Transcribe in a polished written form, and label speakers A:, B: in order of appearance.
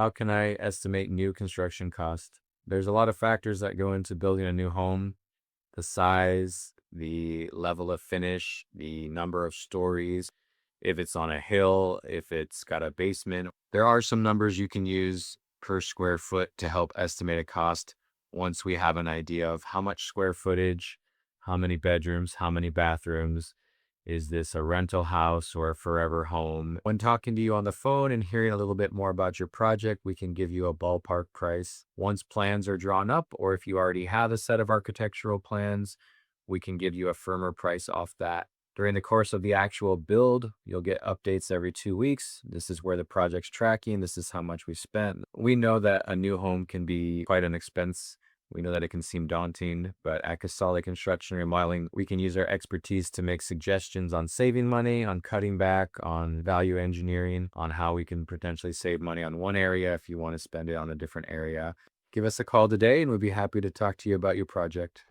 A: How can I estimate new construction cost? There's a lot of factors that go into building a new home: the size, the level of finish, the number of stories, if it's on a hill, if it's got a basement. There are some numbers you can use per square foot to help estimate a cost once we have an idea of how much square footage, how many bedrooms, how many bathrooms. Is this a rental house or a forever home? When talking to you on the phone and hearing a little bit more about your project, we can give you a ballpark price. Once plans are drawn up, or if you already have a set of architectural plans, we can give you a firmer price off that. During the course of the actual build, you'll get updates every 2 weeks. This is where the project's tracking. This is how much we spent. We know that a new home can be quite an expense. We know that it can seem daunting, but at Casali Construction Remodeling, we can use our expertise to make suggestions on saving money, on cutting back, on value engineering, on how we can potentially save money on one area if you want to spend it on a different area. Give us a call today and we'd be happy to talk to you about your project.